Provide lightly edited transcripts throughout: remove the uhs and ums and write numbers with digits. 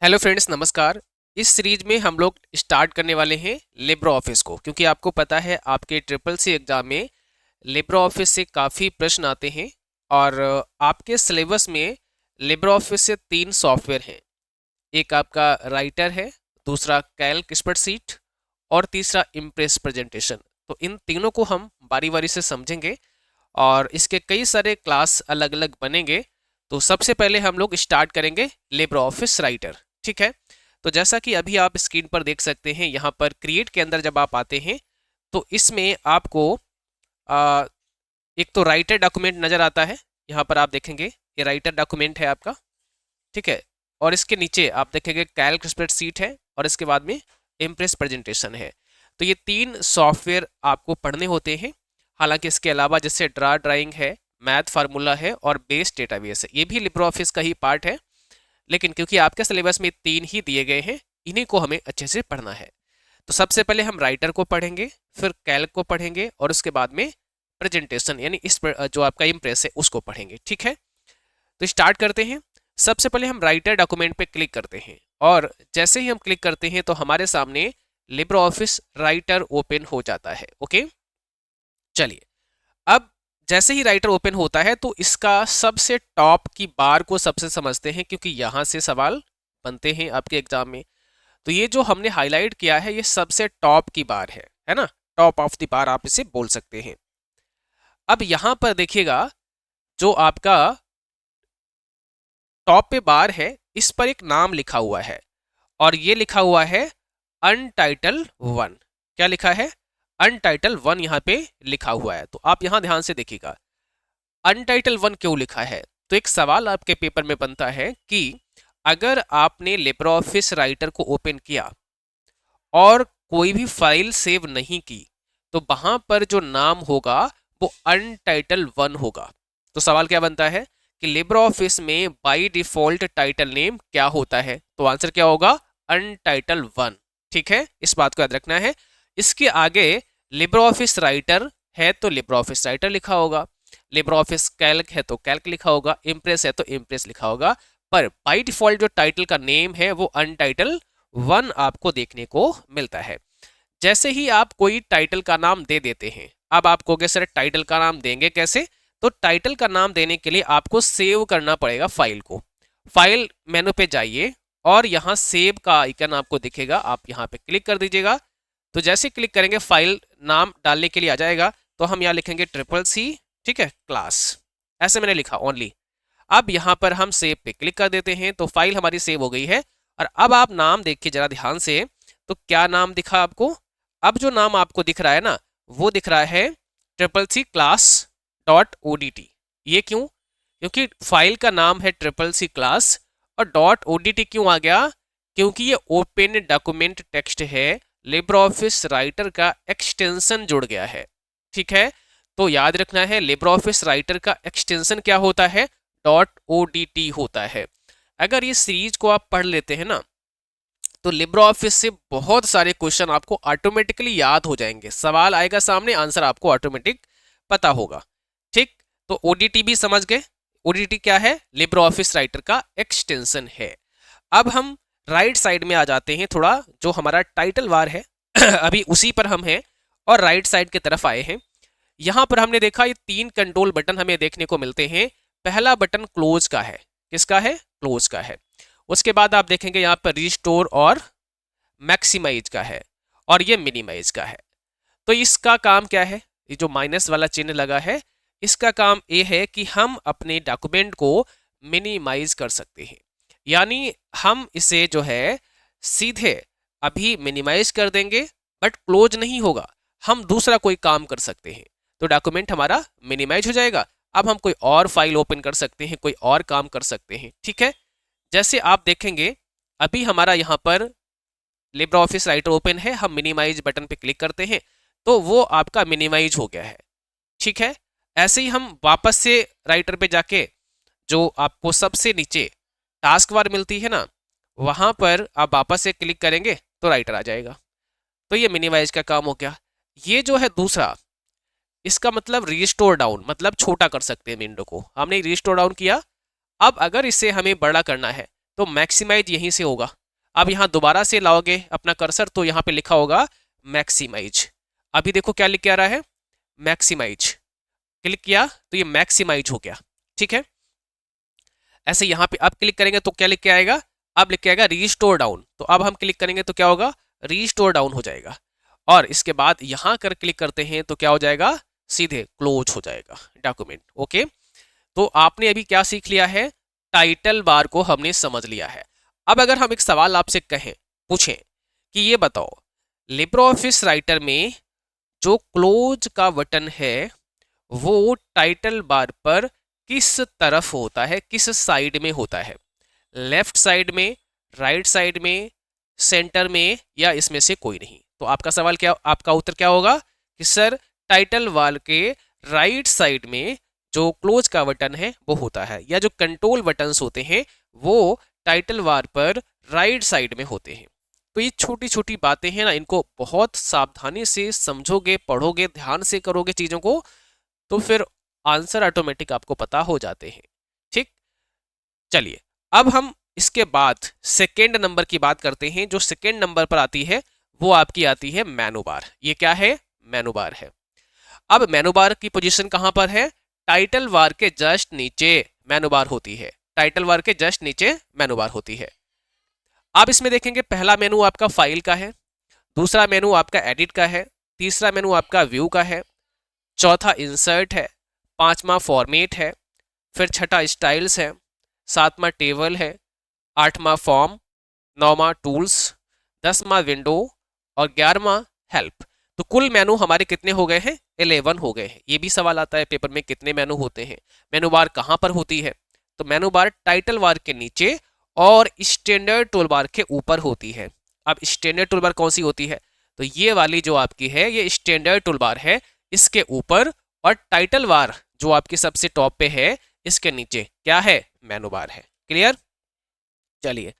Hello friends, नमस्कार। इस series में हम लोग स्टार्ट करने वाले हैं लिब्रो ऑफिस को, क्योंकि आपको पता है आपके ट्रिपल सी एग्जाम में लिब्रो ऑफिस से काफ़ी प्रश्न आते हैं। और आपके सिलेबस में लिब्रो ऑफिस से 3 सॉफ्टवेयर हैं। एक आपका राइटर है, दूसरा कैल्क स्प्रेडशीट और तीसरा इम्प्रेस प्रेजेंटेशन। तो इन तीनों को हम बारी बारी से समझेंगे और इसके कई सारे क्लास अलग अलग बनेंगे। तो सबसे पहले हम लोग स्टार्ट करेंगे लिब्रो ऑफिस राइटर। ठीक है, तो जैसा कि अभी आप स्क्रीन पर देख सकते हैं, यहाँ पर क्रिएट के अंदर जब आप आते हैं तो इसमें आपको आ, एक तो राइटर डॉक्यूमेंट नज़र आता है। यहाँ पर आप देखेंगे ये राइटर डॉक्यूमेंट है आपका। ठीक है, और इसके नीचे आप देखेंगे कैल्क स्प्रेडशीट है और इसके बाद में इम्प्रेस प्रेजेंटेशन है। तो ये 3 सॉफ्टवेयर आपको पढ़ने होते हैं। हालांकि इसके अलावा जैसे ड्राइंग है, मैथ फार्मूला है और बेस डेटाबेस है, ये भी लिब्रो ऑफिस का ही पार्ट है। लेकिन क्योंकि आपके सिलेबस में 3 ही दिए गए हैं, इन्हीं को हमें अच्छे से पढ़ना है। तो सबसे पहले हम राइटर को पढ़ेंगे, फिर कैल्क को पढ़ेंगे और उसके बाद में प्रेजेंटेशन यानी इस जो आपका इम्प्रेस है उसको पढ़ेंगे। ठीक है, तो स्टार्ट करते हैं। सबसे पहले हम राइटर डॉक्यूमेंट पे क्लिक करते हैं और जैसे ही हम क्लिक करते हैं तो हमारे सामने लिब्रो ऑफिस राइटर ओपन हो जाता है। ओके, चलिए अब जैसे ही राइटर ओपन होता है तो इसका सबसे टॉप की बार को सबसे समझते हैं, क्योंकि यहां से सवाल बनते हैं आपके एग्जाम में। तो ये जो हमने हाईलाइट किया है ये सबसे टॉप की बार है ना। टॉप ऑफ द बार आप इसे बोल सकते हैं। अब यहां पर देखिएगा, जो आपका टॉप पे बार है इस पर एक नाम लिखा हुआ है और ये लिखा हुआ है अनटाइटल 1। क्या लिखा है? अनटाइटल 1 यहाँ पे लिखा हुआ है। तो आप यहां ध्यान से देखिएगा, अनटाइटल 1 क्यों लिखा है। तो एक सवाल आपके पेपर में बनता है कि अगर आपने लिब्रो ऑफिस राइटर को ओपन किया और कोई भी फाइल सेव नहीं की तो वहां पर जो नाम होगा वो अनटाइटल 1 होगा। तो सवाल क्या बनता है कि लिब्रो ऑफिस में बाय डिफॉल्ट टाइटल नेम क्या होता है? तो आंसर क्या होगा? अनटाइटल 1। ठीक है, इस बात को याद रखना है। इसके आगे लिब्रो ऑफिस राइटर है तो लिब्रो ऑफिस राइटर लिखा होगा, लिब्रो ऑफिस कैल्क है तो कैल्क लिखा होगा, इम्प्रेस है तो इम्प्रेस लिखा होगा। पर बाय डिफॉल्ट जो टाइटल का नेम है वो अनटाइटल 1 आपको देखने को मिलता है। जैसे ही आप कोई टाइटल का नाम दे देते हैं, अब आप कहोगे सर टाइटल का नाम देंगे कैसे? तो टाइटल का नाम देने के लिए आपको सेव करना पड़ेगा फाइल को। फाइल मेनू पे जाइए और यहाँ सेव का आइकन आपको दिखेगा, आप यहाँ पे क्लिक कर दीजिएगा। तो जैसे क्लिक करेंगे फाइल नाम डालने के लिए आ जाएगा। तो हम यहाँ लिखेंगे ट्रिपल सी, ठीक है, क्लास। ऐसे मैंने लिखा ओनली। अब यहाँ पर हम सेव पे क्लिक कर देते हैं तो फाइल हमारी सेव हो गई है। और अब आप नाम देखिए जरा ध्यान से, तो क्या नाम दिखा आपको? अब जो नाम आपको दिख रहा है ना, वो दिख रहा है triple C class dot ODT. ये क्यों? क्योंकि फाइल का नाम है ट्रिपल सी क्लास और डॉट ओडीटी क्यों आ गया? क्योंकि ये ओपन डॉक्यूमेंट टेक्स्ट है, लिब्रो ऑफिस राइटर का एक्सटेंशन जुड़ गया है। ठीक है, तो याद रखना है लिब्रो ऑफिस राइटर का एक्सटेंशन क्या होता है? डॉट ओडीटी होता है। अगर ये सीरीज को आप पढ़ लेते हैं ना तो लिब्रो ऑफिस से बहुत सारे क्वेश्चन आपको ऑटोमेटिकली याद हो जाएंगे। सवाल आएगा सामने, आंसर आपको ऑटोमेटिक पता होगा। ठीक, तो ओडीटी भी समझ गए। ओडीटी क्या है? लिब्रो ऑफिस राइटर का एक्सटेंशन है। अब हम राइट साइड में आ जाते हैं, थोड़ा जो हमारा टाइटल वार है अभी उसी पर हम हैं और राइट साइड की तरफ आए हैं। यहां पर हमने देखा ये 3 कंट्रोल बटन हमें देखने को मिलते हैं। पहला बटन क्लोज का है। किसका है? क्लोज का है। उसके बाद आप देखेंगे यहाँ पर रिस्टोर और मैक्सिमाइज का है और ये मिनिमाइज का है। तो इसका काम क्या है? ये जो माइनस वाला चिन्ह लगा है, इसका काम ये है कि हम अपने डॉक्यूमेंट को मिनिमाइज कर सकते हैं। यानी हम इसे जो है सीधे अभी मिनिमाइज कर देंगे, बट क्लोज नहीं होगा। हम दूसरा कोई काम कर सकते हैं तो डॉक्यूमेंट हमारा मिनिमाइज हो जाएगा। अब हम कोई और फाइल ओपन कर सकते हैं, कोई और काम कर सकते हैं। ठीक है, जैसे आप देखेंगे अभी हमारा यहाँ पर लिब्रो ऑफिस राइटर ओपन है, हम मिनिमाइज बटन पे क्लिक करते हैं तो वो आपका मिनिमाइज हो गया है। ठीक है, ऐसे ही हम वापस से राइटर पे जाके जो आपको सबसे नीचे टास्क बार मिलती है ना, वहां पर आप वापस से क्लिक करेंगे तो राइटर आ जाएगा। तो ये मिनिमाइज का काम हो गया। ये जो है दूसरा, इसका मतलब रिस्टोर डाउन, मतलब छोटा कर सकते हैं विंडो को। हमने रिस्टोर डाउन किया। अब अगर इसे हमें बड़ा करना है तो मैक्सिमाइज यहीं से होगा। अब यहाँ दोबारा से लाओगे अपना कर्सर तो यहाँ पे लिखा होगा मैक्सिमाइज। अभी देखो क्या लिख के आ रहा है, मैक्सिमाइज। क्लिक किया तो ये मैक्सिमाइज हो गया, ठीक है। ऐसे यहाँ पे अब क्लिक करेंगे तो क्या लिख के आएगा, अब लिख के आएगा रीस्टोर डाउन। तो अब हम क्लिक करेंगे तो क्या होगा, रीस्टोर डाउन हो जाएगा। और इसके बाद यहाँ कर क्लिक करते हैं तो क्या हो जाएगा, सीधे क्लोज हो जाएगा डॉक्यूमेंट। ओके, तो आपने अभी क्या सीख लिया है, टाइटल बार को हमने समझ लिया है। अब अगर हम एक सवाल आपसे पूछें कि ये बताओ, लिब्रे ऑफिस राइटर में जो क्लोज का बटन है वो टाइटल बार पर किस तरफ होता है, किस साइड में होता है, लेफ्ट साइड में, राइट साइड में, सेंटर में, या इसमें से कोई नहीं। तो आपका सवाल क्या, आपका उत्तर क्या होगा कि सर टाइटल बार के राइट साइड में जो क्लोज का बटन है वो होता है, या जो कंट्रोल बटन्स होते हैं वो टाइटल बार पर राइट साइड में होते हैं। तो ये छोटी छोटी बातें हैं ना, इनको बहुत सावधानी से समझोगे, पढ़ोगे, ध्यान से करोगे चीज़ों को, तो फिर आंसर ऑटोमेटिक आपको पता हो जाते हैं। ठीक, चलिए अब हम इसके बाद सेकेंड नंबर की बात करते हैं। जो सेकेंड नंबर पर आती है वो आपकी आती है मेनू बार। ये क्या है, मेनू बार है। अब मेनू बार की पोजीशन कहां पर है, टाइटल बार के जस्ट नीचे मेनू बार होती है, टाइटल बार के जस्ट नीचे मेनू बार होती है। आप इसमें देखेंगे पहला मेनू आपका फाइल का है, दूसरा मेनू आपका एडिट का है, तीसरा मेनू आपका व्यू का है, चौथा इंसर्ट है, पांचवा फॉर्मेट है, फिर छठा स्टाइल्स है, सातवां टेबल है, आठवां फॉर्म, नौवां टूल्स, 10वां विंडो और 11वां हेल्प। तो कुल मेनू हमारे कितने हो गए हैं, 11 हो गए हैं। ये भी सवाल आता है पेपर में कितने मेनू होते हैं। मेनू बार कहाँ पर होती है, तो मेनू बार टाइटल बार के नीचे और स्टैंडर्ड टूल बार के ऊपर होती है। अब स्टैंडर्ड टूल बार कौन सी होती है, तो ये वाली जो आपकी है ये स्टैंडर्ड टूल बार है, इसके ऊपर, और टाइटल बार जो आपकी सबसे टॉप पे है इसके नीचे क्या है, मेनू बार है। क्लियर, चलिए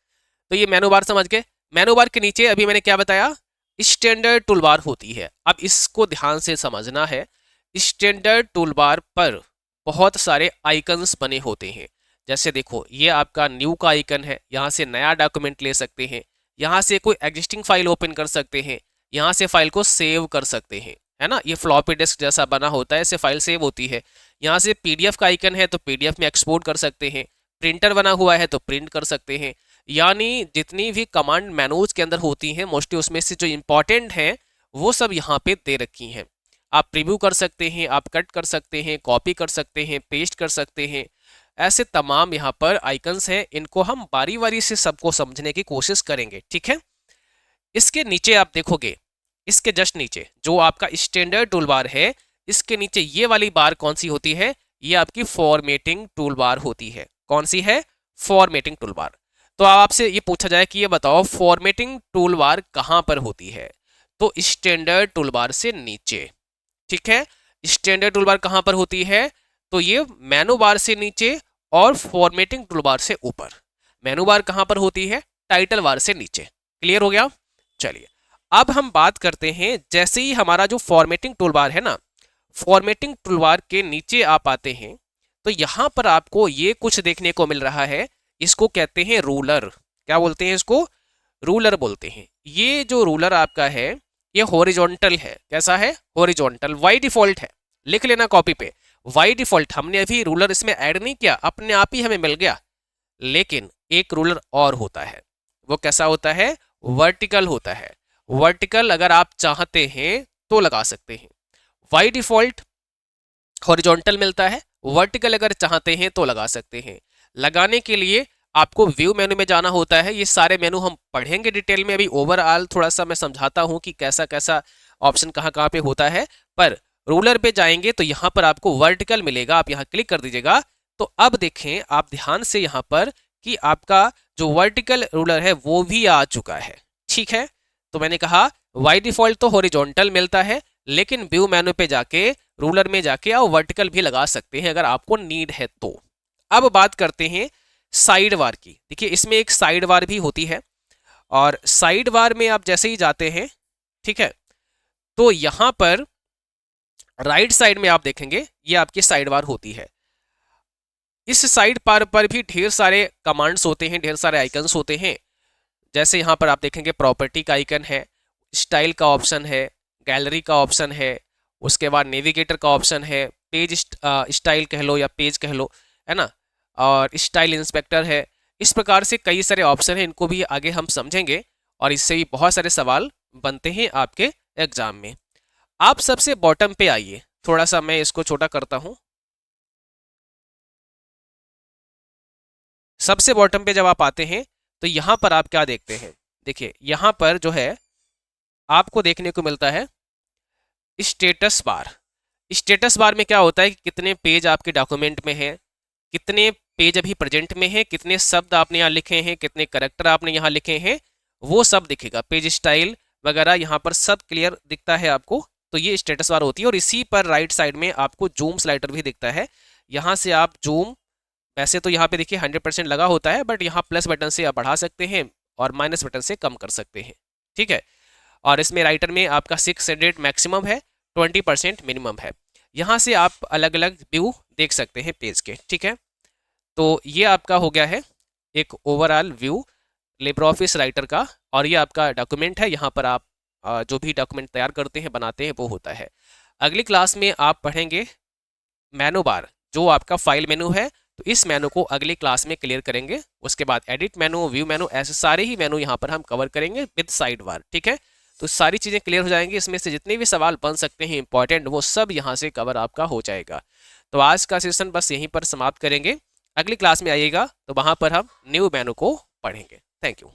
तो ये मेनू बार समझ गए। मेनू बार के नीचे अभी मैंने क्या बताया, स्टैंडर्ड टूल बार होती है। अब इसको ध्यान से समझना है। स्टैंडर्ड टूल बार पर बहुत सारे आइकन्स बने होते हैं। जैसे देखो ये आपका न्यू का आइकन है, यहाँ से नया डॉक्यूमेंट ले सकते हैं, यहाँ से कोई एग्जिस्टिंग फाइल ओपन कर सकते हैं, यहाँ से फाइल को सेव कर सकते हैं, है ना। ये फ्लॉपी डिस्क जैसा बना होता है, इससे फाइल सेव होती है। यहाँ से पीडीएफ का आइकन है तो पीडीएफ में एक्सपोर्ट कर सकते हैं, प्रिंटर बना हुआ है तो प्रिंट कर सकते हैं। यानी जितनी भी कमांड मेनूज के अंदर होती हैं मोस्टली उसमें से जो इंपॉर्टेंट हैं वो सब यहाँ पे दे रखी हैं। आप प्रीव्यू कर सकते हैं, आप कट कर सकते हैं, कॉपी कर सकते हैं, पेस्ट कर सकते हैं। ऐसे तमाम यहाँ पर आइकन्स हैं, इनको हम बारी बारी से सबको समझने की कोशिश करेंगे, ठीक है। इसके नीचे आप देखोगे, इसके जस्ट नीचे जो आपका स्टैंडर्ड टूल बार है, इसके नीचे ये वाली बार कौन सी होती है, ये आपकी फॉर्मेटिंग टूल बार होती है। कौन सी है, फॉर्मेटिंग टूल बार। तो आपसे ये पूछा जाए कि ये बताओ फॉर्मेटिंग टूल बार कहां पर होती है, तो स्टैंडर्ड टूल बार से नीचे, ठीक है। स्टैंडर्ड टूल बार कहां पर होती है, तो ये मेनू बार से नीचे और फॉर्मेटिंग टूल बार से ऊपर। मेनू बार कहां पर होती है, टाइटल बार से नीचे। क्लियर हो गया, चलिए अब हम बात करते हैं। जैसे ही हमारा जो फॉर्मेटिंग टूल बार है ना, फॉर्मेटिंग टूल बार के नीचे आप आते हैं तो यहां पर आपको ये कुछ देखने को मिल रहा है, इसको कहते हैं रूलर। क्या बोलते हैं इसको, रूलर बोलते हैं। ये जो रूलर आपका है ये हॉरिजॉन्टल है। कैसा है, हॉरिजॉन्टल, बाय डिफॉल्ट है। लिख लेना कॉपी पे, बाय डिफॉल्ट। हमने अभी रूलर इसमें ऐड नहीं किया, अपने आप ही हमें मिल गया। लेकिन एक रूलर और होता है, वो कैसा होता है, वर्टिकल होता है। वर्टिकल अगर आप चाहते हैं तो लगा सकते हैं। बाय डिफॉल्ट हॉरिजॉन्टल मिलता है, वर्टिकल अगर चाहते हैं तो लगा सकते हैं। लगाने के लिए आपको व्यू मेनू में जाना होता है। ये सारे मेनू हम पढ़ेंगे डिटेल में, अभी ओवरऑल थोड़ा सा मैं समझाता हूं कि कैसा कैसा ऑप्शन कहाँ कहाँ पे होता है। पर रूलर पे जाएंगे तो यहाँ पर आपको वर्टिकल मिलेगा, आप यहाँ क्लिक कर दीजिएगा। तो अब देखें आप ध्यान से यहाँ पर कि आपका जो वर्टिकल रूलर है वो भी आ चुका है, ठीक है। तो मैंने कहा बाय डिफॉल्ट तो हॉरिजॉन्टल मिलता है, लेकिन व्यू मेनू पे जाके रूलर में जाके आप वर्टिकल भी लगा सकते हैं अगर आपको नीड है तो। अब बात करते हैं साइड बार की। देखिए इसमें एक साइड बार भी होती है, और साइड बार में आप जैसे ही जाते हैं, ठीक है, तो यहां पर राइट साइड में आप देखेंगे ये आपकी साइड बार होती है। इस साइड बार पर भी ढेर सारे कमांड्स होते हैं, ढेर सारे आइकन्स होते हैं। जैसे यहाँ पर आप देखेंगे प्रॉपर्टी का आइकन है, स्टाइल का ऑप्शन है, गैलरी का ऑप्शन है, उसके बाद नेविगेटर का ऑप्शन है, पेज स्टाइल कह लो या पेज कह लो, है ना, और स्टाइल इंस्पेक्टर है। इस प्रकार से कई सारे ऑप्शन हैं, इनको भी आगे हम समझेंगे और इससे भी बहुत सारे सवाल बनते हैं आपके एग्जाम में। आप सबसे बॉटम पे आइए, थोड़ा सा मैं इसको छोटा करता हूँ। सबसे बॉटम पे जब आप आते हैं तो यहाँ पर आप क्या देखते हैं, देखिए यहाँ पर जो है आपको देखने को मिलता है स्टेटस बार। स्टेटस बार में क्या होता है कि कितने पेज आपके डॉक्यूमेंट में है, कितने पेज अभी प्रेजेंट में है, कितने शब्द आपने यहाँ लिखे हैं, कितने करेक्टर आपने यहाँ लिखे हैं, वो सब दिखेगा। पेज स्टाइल वगैरह यहाँ पर सब क्लियर दिखता है आपको। तो ये स्टेटस बार होती है। और इसी पर राइट साइड में आपको जूम स्लाइडर भी दिखता है। यहाँ से आप जूम, वैसे तो यहाँ पे देखिए 100% लगा होता है, बट यहाँ प्लस बटन से आप बढ़ा सकते हैं और माइनस बटन से कम कर सकते हैं, ठीक है। और इसमें राइटर में आपका 600 मैक्सिमम है, 20% मिनिमम है। यहाँ से आप अलग अलग व्यू देख सकते हैं पेज के, ठीक है। तो ये आपका हो गया है एक overall view Libre office Writer का। और ये आपका डॉक्यूमेंट है, यहाँ पर आप जो भी डॉक्यूमेंट तैयार करते हैं, बनाते हैं, वो होता है। अगली क्लास में आप पढ़ेंगे मेनू बार, जो आपका फाइल मेनू है। तो इस मेनू को अगली क्लास में क्लियर करेंगे। उसके बाद एडिट मेनू, व्यू मेनू, ऐसे सारे ही मेनू यहाँ पर हम कवर करेंगे विद साइड बार, ठीक है। तो सारी चीज़ें क्लियर हो जाएंगी। इसमें से जितने भी सवाल बन सकते हैं इंपॉर्टेंट, वो सब यहाँ से कवर आपका हो जाएगा। तो आज का सेशन बस यहीं पर समाप्त करेंगे। अगली क्लास में आइएगा तो वहाँ पर हम न्यू मेनू को पढ़ेंगे। Thank you.